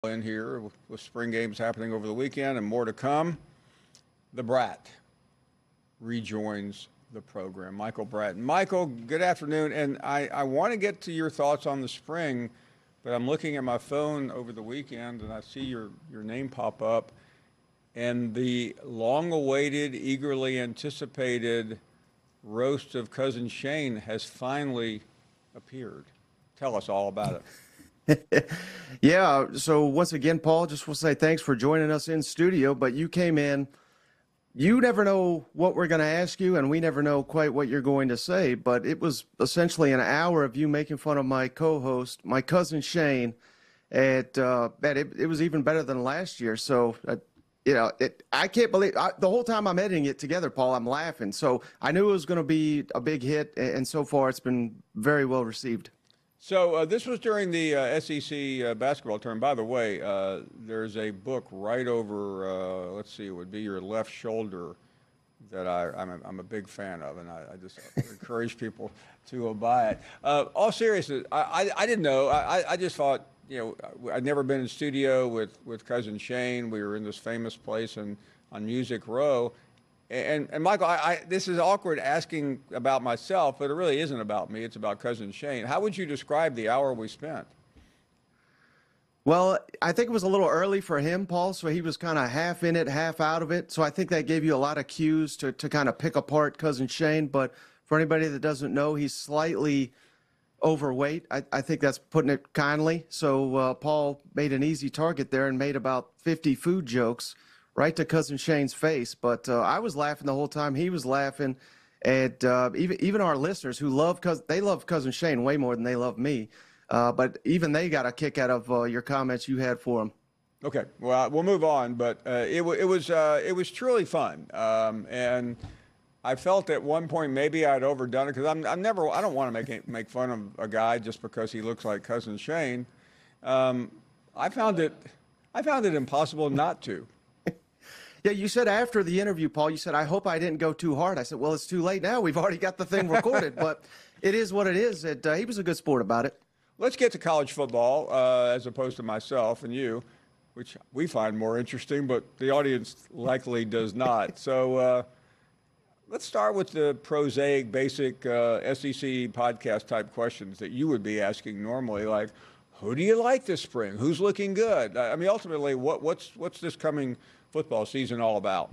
in here with spring games happening over the weekend and more to come. The Brat rejoins the program, Michael Bratton. Michael, good afternoon. And I want to get to your thoughts on the spring, but I'm looking at my phone over the weekend and I see your name pop up. And the long-awaited, eagerly anticipated roast of Cousin Shane has finally appeared. Tell us all about it. Yeah, so once again, Paul, just want to say thanks for joining us in studio, but you came in. You never know what we're going to ask you, and we never know quite what you're going to say, but it was essentially an hour of you making fun of my co-host, my cousin Shane, and it was even better than last year. So, I can't believe the whole time I'm editing it together, Paul, I'm laughing. So I knew it was going to be a big hit, and so far it's been very well received. So this was during the SEC basketball tournament. By the way, there's a book right over, let's see, it would be your left shoulder that I'm a big fan of, and I just encourage people to buy it. All seriousness, I didn't know. I just thought, I'd never been in studio with Cousin Shane. We were in this famous place on Music Row. And Michael, this is awkward asking about myself, but it really isn't about me. It's about Cousin Shane. How would you describe the hour we spent? Well, I think it was a little early for him, Paul, so he was kind of half in it, half out of it. So I think that gave you a lot of cues to kind of pick apart Cousin Shane. But for anybody that doesn't know, he's slightly overweight. I think that's putting it kindly. So Paul made an easy target there and made about 50 food jokes right to Cousin Shane's face. But I was laughing the whole time. He was laughing. And even our listeners who love Cousin Shane way more than they love me. But even they got a kick out of your comments you had for him. Okay, well, we'll move on. But it was truly fun. And I felt at one point maybe I'd overdone it because I don't want to make fun of a guy just because he looks like Cousin Shane. I found it impossible not to. Yeah, you said after the interview, Paul, you said, I hope I didn't go too hard. I said, well, it's too late now. We've already got the thing recorded. But it is what it is. He was a good sport about it. Let's get to college football as opposed to myself and you, which we find more interesting, but the audience likely does not. So let's start with the prosaic, basic SEC podcast type questions that you would be asking normally, like, who do you like this spring? Who's looking good? I mean, ultimately, what's this coming football season all about?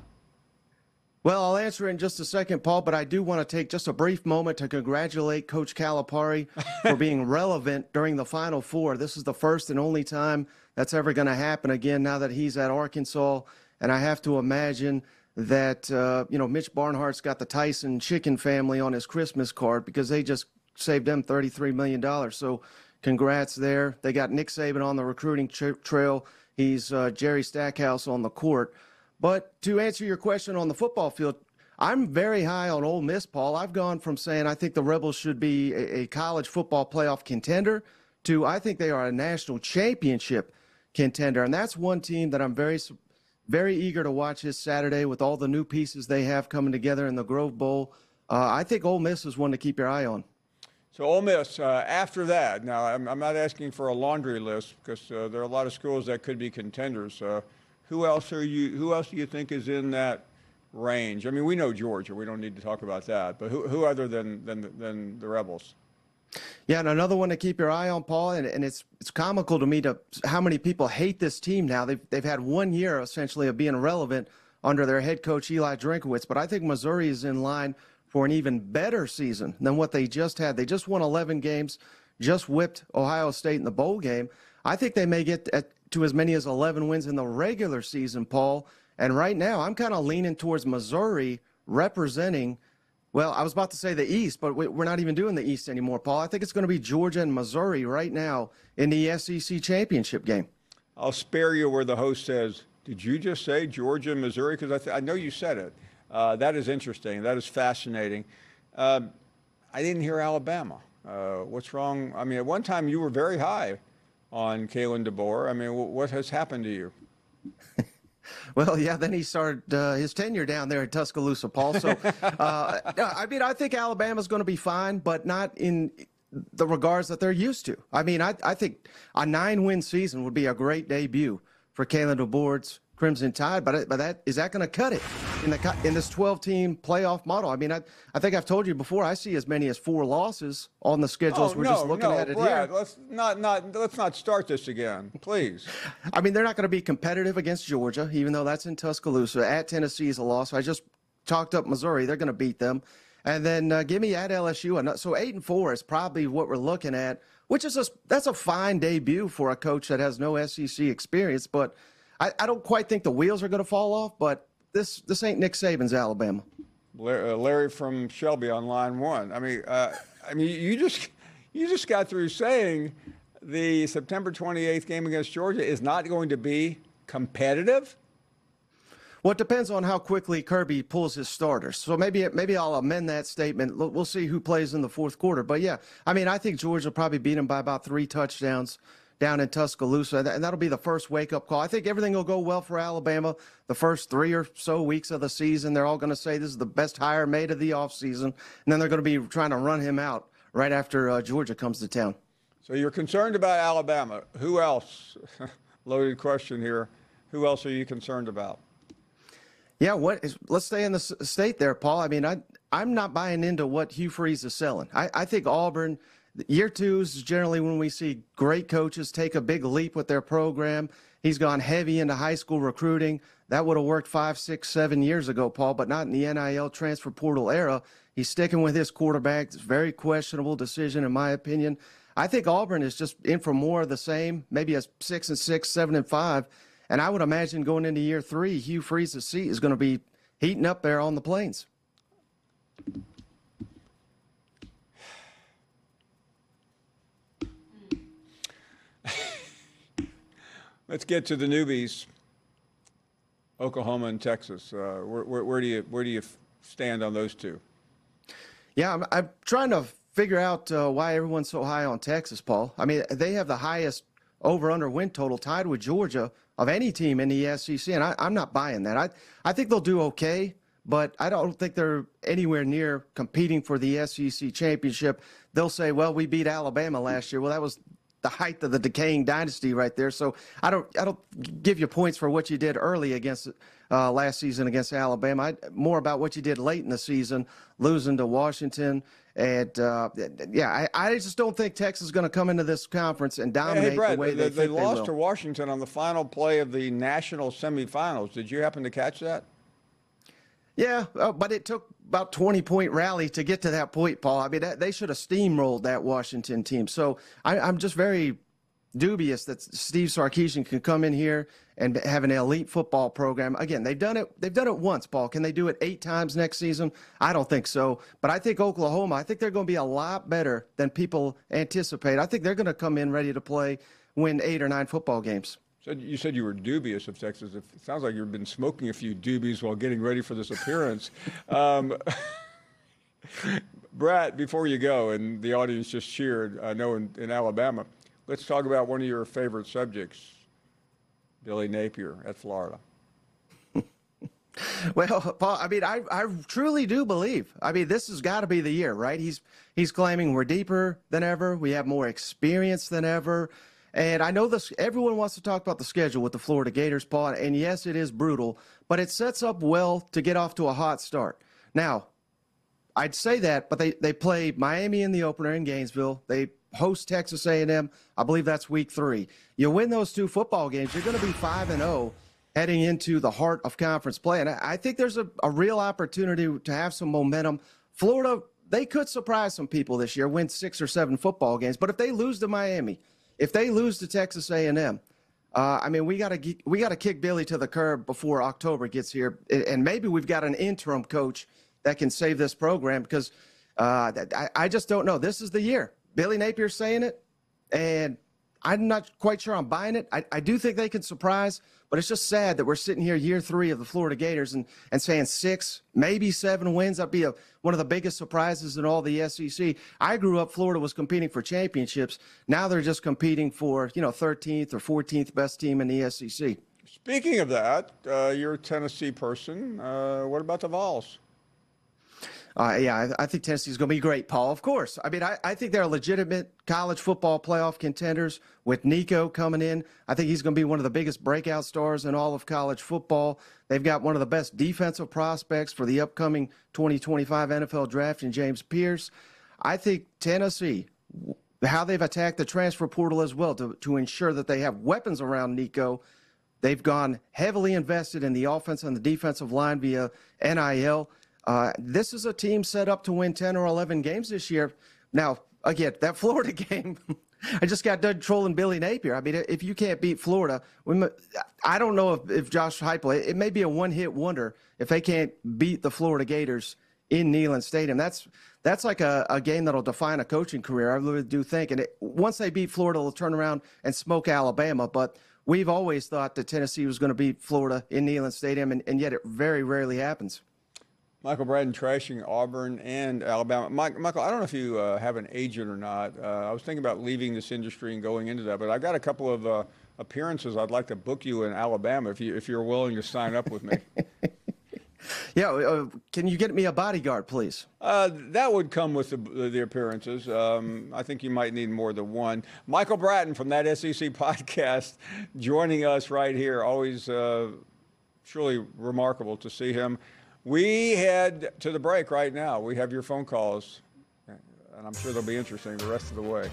Well, I'll answer in just a second, Paul, but I do want to take just a brief moment to congratulate Coach Calipari for being relevant during the Final Four. This is the first and only time that's ever going to happen again now that he's at Arkansas. And I have to imagine that, Mitch Barnhart's got the Tyson chicken family on his Christmas card because they just saved them $33 million. So congrats there. They got Nick Saban on the recruiting trail. He's Jerry Stackhouse on the court. But to answer your question on the football field, I'm very high on Ole Miss, Paul. I've gone from saying I think the Rebels should be a college football playoff contender to I think they are a national championship contender. And that's one team that I'm very, very eager to watch this Saturday with all the new pieces they have coming together in the Grove Bowl. I think Ole Miss is one to keep your eye on. So Ole Miss, after that, now I'm not asking for a laundry list because there are a lot of schools that could be contenders. Who else do you think is in that range? I mean, we know Georgia. We don't need to talk about that. But who other than the Rebels? Yeah, and another one to keep your eye on, Paul, and it's comical to me to how many people hate this team now. They've had 1 year essentially of being relevant under their head coach Eli Drinkwitz, but I think Missouri is in line for an even better season than what they just had. They just won 11 games, just whipped Ohio State in the bowl game. I think they may get to as many as 11 wins in the regular season, Paul. And right now, I'm kind of leaning towards Missouri representing, well, I was about to say the East, but we're not even doing the East anymore, Paul. I think it's going to be Georgia and Missouri right now in the SEC championship game. I'll spare you where the host says, did you just say Georgia and Missouri? Because I know you said it. That is interesting. That is fascinating. I didn't hear Alabama. What's wrong? I mean, at one time you were very high on Kalen DeBoer. I mean, what has happened to you? Well, yeah, then he started his tenure down there in Tuscaloosa, Paul. So, I think Alabama's going to be fine, but not in the regards that they're used to. I mean, I think a 9-win season would be a great debut for Kalen DeBoer's Crimson Tide, but is that going to cut it in this 12-team playoff model? I mean, I think I've told you before, I see as many as 4 losses on the schedules. We're just looking at it Brad, here. Let's not start this again, please. I mean, they're not going to be competitive against Georgia, even though that's in Tuscaloosa. At Tennessee is a loss. I just talked up Missouri. They're going to beat them. And then give me at LSU. So 8-4 is probably what we're looking at, which is that's a fine debut for a coach that has no SEC experience. But I don't quite think the wheels are going to fall off. But this ain't Nick Saban's Alabama. Larry from Shelby on line 1. I mean, you just got through saying the September 28th game against Georgia is not going to be competitive. Well, it depends on how quickly Kirby pulls his starters. So maybe I'll amend that statement. We'll see who plays in the fourth quarter. But, yeah, I mean, I think Georgia will probably beat him by about 3 touchdowns down in Tuscaloosa, and that'll be the first wake-up call. I think everything will go well for Alabama the first 3 or so weeks of the season. They're all going to say this is the best hire made of the offseason, and then they're going to be trying to run him out right after Georgia comes to town. So you're concerned about Alabama. Who else? Loaded question here. Who else are you concerned about? Yeah, let's stay in the state there, Paul. I mean, I'm not buying into what Hugh Freeze is selling. I think Auburn, year 2 is generally when we see great coaches take a big leap with their program. He's gone heavy into high school recruiting. That would have worked 5, 6, 7 years ago, Paul, but not in the NIL transfer portal era. He's sticking with his quarterback. It's a very questionable decision, in my opinion. I think Auburn is just in for more of the same, maybe a 6-6, 7-5. And I would imagine going into year 3, Hugh Freeze's seat is going to be heating up there on the Plains. Let's get to the newbies. Oklahoma and Texas. Where do you stand on those two? Yeah, I'm trying to figure out why everyone's so high on Texas, Paul. I mean, they have the highest over-under win total tied with Georgia of any team in the SEC, and I'm not buying that. I think they'll do okay, but I don't think they're anywhere near competing for the SEC championship. They'll say, well, we beat Alabama last year. Well, that was the height of the decaying dynasty right there. So I don't give you points for what you did early against last season against Alabama. More about what you did late in the season, losing to Washington. And, I just don't think Texas is going to come into this conference and dominate Brad, the way they lost will. to Washington on the final play of the national semifinals. Did you happen to catch that? Yeah, but it took about 20-point rally to get to that point, Paul. I mean, they should have steamrolled that Washington team. So I'm just very dubious that Steve Sarkisian can come in here and have an elite football program. Again, they've done it once, Paul. Can they do it 8 times next season? I don't think so. But I think Oklahoma, I think they're going to be a lot better than people anticipate. I think they're going to come in ready to play, win 8 or 9 football games. So you said you were dubious of Texas. It sounds like you've been smoking a few doobies while getting ready for this appearance. Brad, before you go, and the audience just cheered, I know in Alabama, let's talk about one of your favorite subjects, Billy Napier at Florida. Well, Paul, I mean, I truly do believe. I mean, this has got to be the year, right? He's claiming we're deeper than ever. We have more experience than ever. And I know everyone wants to talk about the schedule with the Florida Gators, Paul, and yes, it is brutal, but it sets up well to get off to a hot start. Now, I'd say that, but they play Miami in the opener in Gainesville. They host Texas A&M. I believe that's week 3. You win those 2 football games, you're going to be 5-0 heading into the heart of conference play. And I think there's a real opportunity to have some momentum. Florida, they could surprise some people this year, win 6 or 7 football games. But if they lose to Miami, if they lose to Texas A&M, I mean, we got to kick Billy to the curb before October gets here. And maybe we've got an interim coach that can save this program because I just don't know. This is the year. Billy Napier's saying it, and I'm not quite sure I'm buying it. I do think they can surprise, but it's just sad that we're sitting here year 3 of the Florida Gators and saying 6, maybe 7 wins. That'd be one of the biggest surprises in all the SEC. I grew up, Florida was competing for championships. Now they're just competing for, 13th or 14th best team in the SEC. Speaking of that, you're a Tennessee person. What about the Vols? Yeah, I think Tennessee's going to be great, Paul. Of course. I mean, I think they're legitimate college football playoff contenders with Nico coming in. I think he's going to be one of the biggest breakout stars in all of college football. They've got one of the best defensive prospects for the upcoming 2025 NFL draft in James Pierce. I think Tennessee, how they've attacked the transfer portal as well to ensure that they have weapons around Nico. They've gone heavily invested in the offense and the defensive line via NIL. This is a team set up to win 10 or 11 games this year. Now, again, that Florida game, I just got done trolling Billy Napier. I mean, if you can't beat Florida, I don't know if Josh Heupel, it may be a one-hit wonder if they can't beat the Florida Gators in Neyland Stadium. That's like a game that'll define a coaching career. I really do think. And once they beat Florida, they'll turn around and smoke Alabama. But we've always thought that Tennessee was going to beat Florida in Neyland Stadium, and yet it very rarely happens. Michael Braden trashing Auburn and Alabama. Michael, I don't know if you have an agent or not. I was thinking about leaving this industry and going into that, but I got a couple of appearances I'd like to book you in Alabama if you're willing to sign up with me. Yeah, can you get me a bodyguard, please? That would come with the appearances. I think you might need more than one. Michael Bratton from that SEC podcast joining us right here. Always truly remarkable to see him. We head to the break right now. We have your phone calls, and I'm sure they'll be interesting the rest of the way.